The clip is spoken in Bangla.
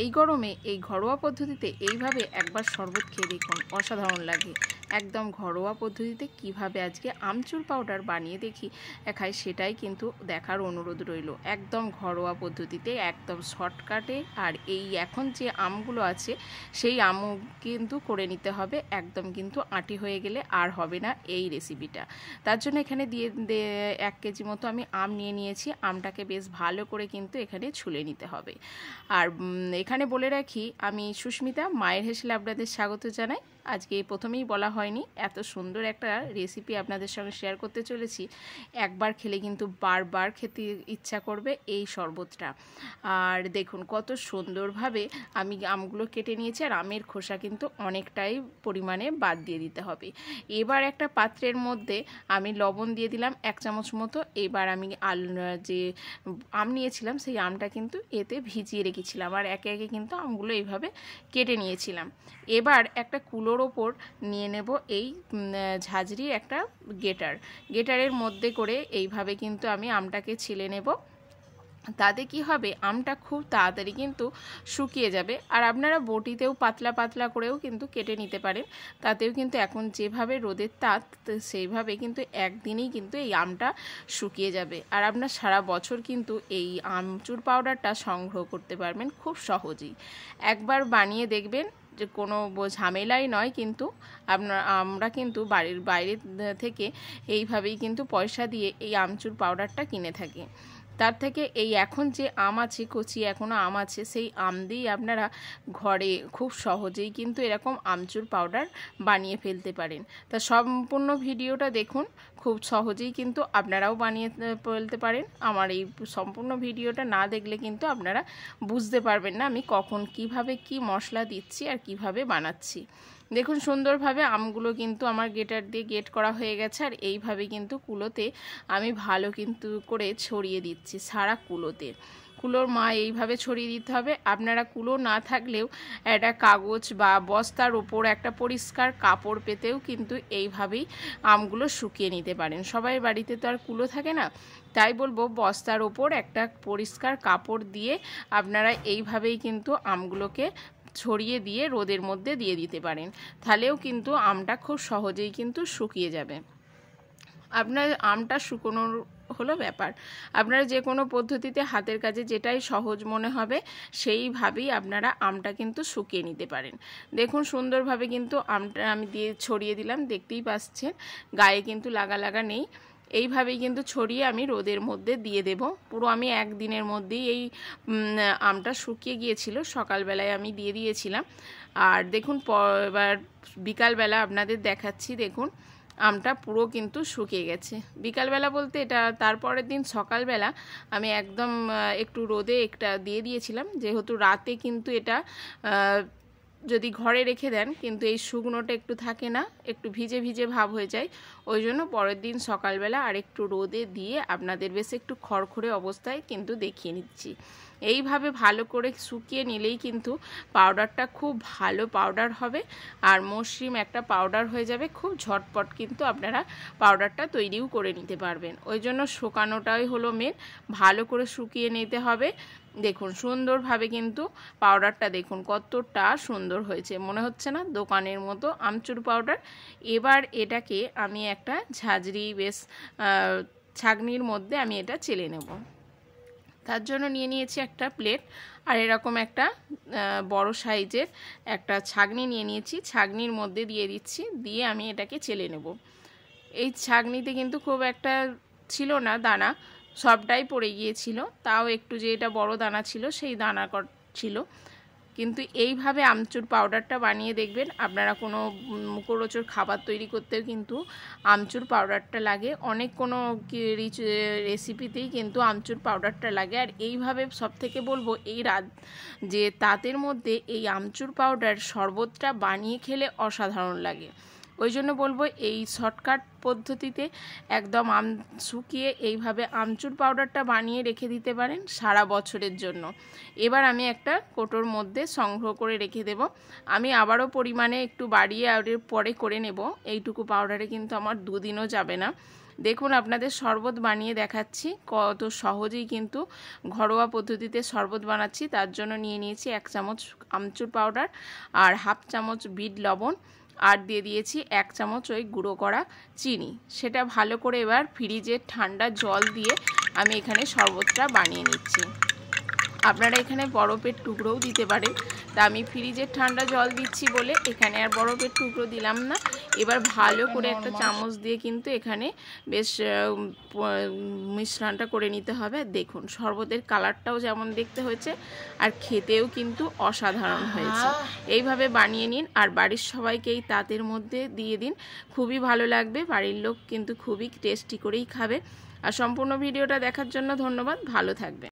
এই গরমে এই ঘরোয়া পদ্ধতিতে এইভাবে একবার শরবত খেয়ে দেখুন, অসাধারণ লাগে। একদম ঘরোয়া পদ্ধতিতে কিভাবে আজকে আমচুর পাউডার বানিয়ে দেখায় সেটাই কিন্তু দেখার অনুরোধ রইল। একদম ঘরোয়া পদ্ধতিতে, একদম শর্টকাটে। আর এই এখন যে আমগুলো আছে সেই আমও কিন্তু করে নিতে হবে, একদম কিন্তু আঁটি হয়ে গেলে আর হবে না এই রেসিপিটা। তার জন্য এখানে 1 কেজি মতো আমি আম নিয়ে নিয়েছি। আমটাকে বেশ ভালো করে কিন্তু এখানে ছুলে নিতে হবে। আর এখানে বলে রাখি, আমি সুস্মিতা, মায়ের হেসেলে আপনাদের স্বাগত জানাই। আজকে প্রথমেই বলা হয়নি, এত সুন্দর একটা রেসিপি আপনাদের সঙ্গে শেয়ার করতে চলেছি। একবার খেলে কিন্তু বারবার খেতে ইচ্ছা করবে এই শরবতটা। আর দেখুন কত সুন্দরভাবে আমি আমগুলো কেটে নিয়েছি। আর আমের খোসা কিন্তু অনেকটাই পরিমাণে বাদ দিয়ে দিতে হবে। এবার একটা পাত্রের মধ্যে আমি লবণ দিয়ে দিলাম 1 চামচ মতো। এবার আমি যে আম নিয়েছিলাম সেই আমটা কিন্তু এতে ভিজিয়ে রেখেছিলাম, আর একে একে কিন্তু আমগুলো এইভাবে কেটে নিয়েছিলাম। এবার একটা কুলোর ওপর নিয়ে নেব এই ঝাঁঝরির একটা গেটারের মধ্যে করে এইভাবে কিন্তু আমি আমটাকে ছিলে নেব। তাতে কি হবে, আমটা খুব তাড়াতাড়ি কিন্তু শুকিয়ে যাবে। আর আপনারা বটিতেও পাতলা পাতলা করেও কিন্তু কেটে নিতে পারেন, তাতেও কিন্তু এখন যেভাবে রোদের তাপ সেইভাবে কিন্তু একদিনেই কিন্তু এই আমটা শুকিয়ে যাবে। আর আপনার সারা বছর কিন্তু এই আমচুর পাউডারটা সংগ্রহ করতে পারবেন খুব সহজেই। একবার বানিয়ে দেখবেন, যে কোনো ঝামেলাই নয়। কিন্তু আমরা কিন্তু বাড়ির বাইরে থেকে এইভাবেই কিন্তু পয়সা দিয়ে এই আমচুর পাউডারটা কিনে থাকি। তার থেকে এই এখন যে আম আছে, কচি এখনও আম আছে, সেই আম দিয়েই আপনারা ঘরে খুব সহজেই কিন্তু এরকম আমচুর পাউডার বানিয়ে ফেলতে পারেন। তা সম্পূর্ণ ভিডিওটা দেখুন, খুব সহজেই কিন্তু আপনারাও বানিয়ে ফেলতে পারেন। আমার এই সম্পূর্ণ ভিডিওটা না দেখলে কিন্তু আপনারা বুঝতে পারবেন না আমি কখন কিভাবে কি মশলা দিচ্ছি আর কিভাবে বানাচ্ছি। দেখুন সুন্দরভাবে আমগুলো কিন্তু আমার গেটার দিয়ে গেট করা হয়ে গেছে। আর এইভাবে কিন্তু কুলোতে আমি ভালো কিন্তু করে ছড়িয়ে দিচ্ছি সারা কুলোর এইভাবে ছড়িয়ে দিতে হবে। আপনারা কুলো না থাকলেও একটা কাগজ বা বস্তার ওপর একটা পরিষ্কার কাপড় পেতেও কিন্তু এইভাবেই আমগুলো শুকিয়ে নিতে পারেন। সবাই বাড়িতে তো আর কুলো থাকে না, তাই বলবো বস্তার ওপর একটা পরিষ্কার কাপড় দিয়ে আপনারা এইভাবেই কিন্তু আমগুলোকে ছড়িয়ে দিয়ে রোদের মধ্যে দিয়ে দিতে পারেন। তাহলেও কিন্তু আমটা খুব সহজেই কিন্তু শুকিয়ে যাবে। আপনার আমটা শুকোনোর হলো ব্যাপার। আপনারা যে কোনো পদ্ধতিতে হাতের কাজে যেটাই সহজ মনে হবে সেইভাবেই আপনারা আমটা কিন্তু শুকিয়ে নিতে পারেন। দেখুন সুন্দরভাবে কিন্তু আমটা আমি দিয়ে ছড়িয়ে দিলাম, দেখতেই পাচ্ছেন গায়ে কিন্তু লাগা নেই। এইভাবেই কিন্তু ছড়িয়ে আমি রোদের মধ্যে দিয়ে দেব। পুরো আমি একদিনের মধ্যেই এই আমটা শুকিয়ে গিয়েছিল, সকালবেলায় আমি দিয়ে দিয়েছিলাম। আর দেখুন এবার বিকালবেলা আপনাদের দেখাচ্ছি। দেখুন আমটা পুরো কিন্তু শুকিয়ে গেছে। বিকালবেলা বলতে এটা তারপরের দিন সকালবেলা আমি একদম একটু রোদে একটা দিয়ে দিয়েছিলাম, যেহেতু রাতে কিন্তু এটা যদি ঘরে রেখে দেন কিন্তু এই শুকনোটা একটু থাকে না, একটু ভিজে ভিজে ভাব হয়ে যায়। ওই জন্য পরের দিন সকালবেলা আর একটু রোদে দিয়ে আপনাদের বেশ একটু খড়খড়ে অবস্থায় কিন্তু দেখিয়ে নিচ্ছি। এইভাবে ভালো করে শুকিয়ে নিলেই কিন্তু পাউডারটা খুব ভালো পাউডার হবে আর মসৃণ একটা পাউডার হয়ে যাবে। খুব ঝটপট কিন্তু আপনারা পাউডারটা তৈরিও করে নিতে পারবেন। ওই জন্য শুকানোটাই হলো মেন, ভালো করে শুকিয়ে নিতে হবে। দেখুন সুন্দরভাবে কিন্তু পাউডারটা দেখুন কতটা সুন্দর হয়েছে, মনে হচ্ছে না দোকানের মতো আমচুর পাউডার। এবার এটাকে আমি একটা ঝাঁঝরি বেশ ছাঁকনির মধ্যে আমি এটা চেলে নেব। তার জন্য নিয়ে নিয়েছি একটা প্লেট, আর এরকম একটা বড় সাইজের একটা ছাঁকনি নিয়ে নিয়েছি। ছাঁকনির মধ্যে দিয়ে দিচ্ছি, দিয়ে আমি এটাকে চেলে নেব। এই ছাঁকনিতে কিন্তু খুব একটা ছিল না দানা, সবটাই পড়ে গিয়েছিল। তাও একটু যে এটা বড় দানা ছিল সেই দানা ছিল। কিন্তু এইভাবে আমচুর পাউডারটা বানিয়ে দেখবেন। আপনারা কোনো মুখরোচক খাবার তৈরি করতেও কিন্তু আমচুর পাউডারটা লাগে, অনেক কোনো রিচ রেসিপিতেই কিন্তু আমচুর পাউডারটা লাগে। আর এইভাবে সবথেকে বলবো এই যে তাঁতের মধ্যে এই আমচুর পাউডার শরবতটা বানিয়ে খেলে অসাধারণ লাগে। ওই জন্য বলবো এই শর্টকাট পদ্ধতিতে একদম আম শুকিয়ে এইভাবে আমচুর পাউডারটা বানিয়ে রেখে দিতে পারেন সারা বছরের জন্য। এবার আমি একটা কৌটোর মধ্যে সংগ্রহ করে রেখে দেব। আমি আবারও পরিমাণে একটু বাড়িয়ে আর পরে করে নেব। এইটুকু পাউডারে কিন্তু আমার 2 দিনও যাবে না। দেখুন আপনাদের শরবত বানিয়ে দেখাচ্ছি, কত সহজেই কিন্তু ঘরোয়া পদ্ধতিতে শরবত বানাচ্ছি। তার জন্য নিয়ে নিয়েছি 1 চামচ আমচুর পাউডার আর হাফ চামচ বিট লবণ, আর দিয়ে দিয়েছি 1 চামচ ওই গুঁড়ো করা চিনি। সেটা ভালো করে এবার ফ্রিজের ঠান্ডা জল দিয়ে আমি এখানে শরবতটা বানিয়ে নিচ্ছি। আপনারা এখানে বরফের টুকরোও দিতে পারেন, তা আমি ফ্রিজের ঠান্ডা জল দিচ্ছি বলে এখানে আর বরফের টুকরো দিলাম না। এবার ভালো করে একটা চামচ দিয়ে কিন্তু এখানে বেশ মিশ্রণটা করে নিতে হবে। দেখুন শরবতের কালারটাও যেমন দেখতে হয়েছে আর খেতেও কিন্তু অসাধারণ হয়েছে। এইভাবে বানিয়ে নিন আর বাড়ির সবাইকেই তাদের মধ্যে দিয়ে দিন, খুবই ভালো লাগবে। বাড়ির লোক কিন্তু খুবই টেস্টি করেই খাবে। আর সম্পূর্ণ ভিডিওটা দেখার জন্য ধন্যবাদ, ভালো থাকবে।